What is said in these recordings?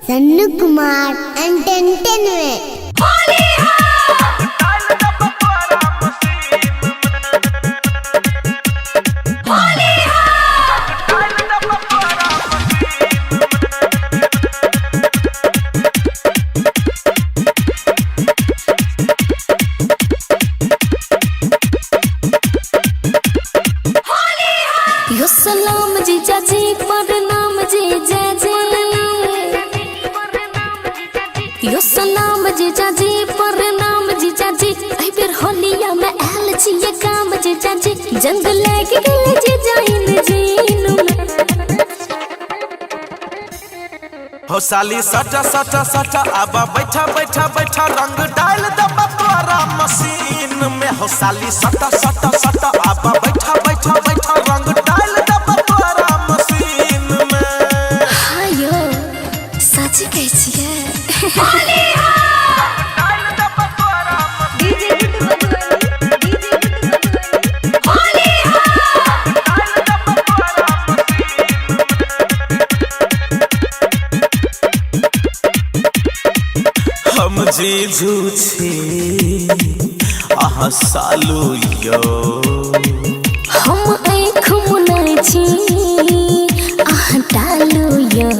Sannu Kumar entertainment. यो सलाम जीजा जी प्रणाम जीजा जी। यो सलाम जीजा जी प्रणाम जीजा जी। आई बेर होलिया में आल छिए काम जीजा जी। जंग लग गेल जीजा इन जीन में। हो साली सटा सटा सटा आबा बैठा बैठा बैठा रंग डाल दबा तोरा मशीन में। हो साली सटा सटा सटा आबा बैठा बैठा बैठा रंग डाल दबा तोरा मशीन में। हायो सच कहै छियै। हम जीजू छी अहाँ सालू यो। हम आँख मुनै छी अहाँ डालू यो।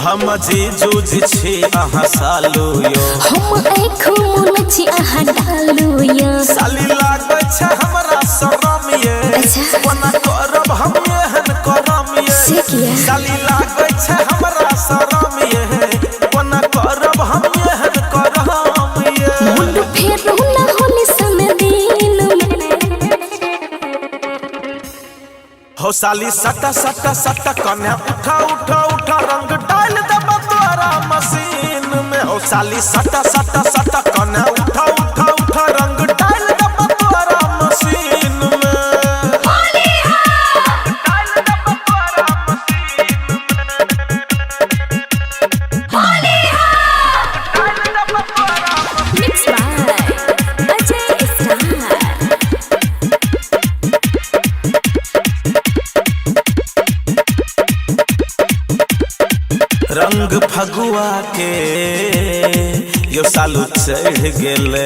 हम जीजू जी छी अहाँ सालू यो। हम आँख मुनै छी अहाँ डालू यो। साली लागै छै हमरा शरम ये। अच्छा। कोना करब हम एहन करम ये। से किया? साली लागै छै हमरा शरम ये। कोना करब हम एहन करम ये। मुंड फेरू ना होली समय दिन में। हो साली सटा सटा सटा कन्या उठा उठा उठा रंग डाल दबा तोरा मशीन में। हो साली सटा सटा सटा कन्या उठा उठा उठा रंग डाल दबा तोरा मशीन में। Mix by अजय इसरार। रंग फगुआ के यो सालू चढ़ गेले।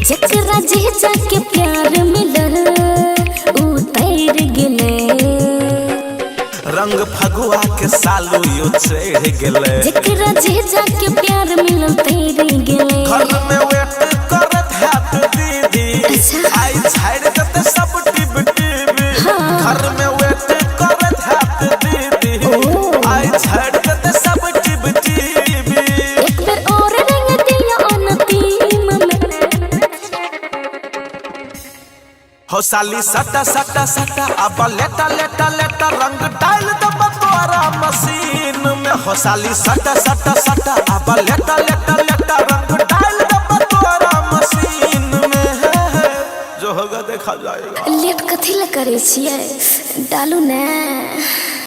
जकरा जीजा के प्यार मिलल उतर गेले। रंग फगुआ के सालू यो चढ़ गेले। जकरा जीजा के प्यार मिलल उतर गेले। घर में वेट करत हैत दीदी। अच्छा। आई झाड़ देते सब टिब टिब। घर में वेट करत हैत दीदी। आई झाड़ देते सब टिब टिब। एक बेर और रंग दिया अंतिम में। हो साली सटा सटा सटा अब लेटा लेटा लेटा रंग डाल दबा तोरा मशीन में। हो साली सटा सटा सटा अब लेटा लेटा लेटा रंग डाल दबा तोरा मशीन में। जो होगा देखा जाएगा। लेट कथी ला करे छियै डालू ने।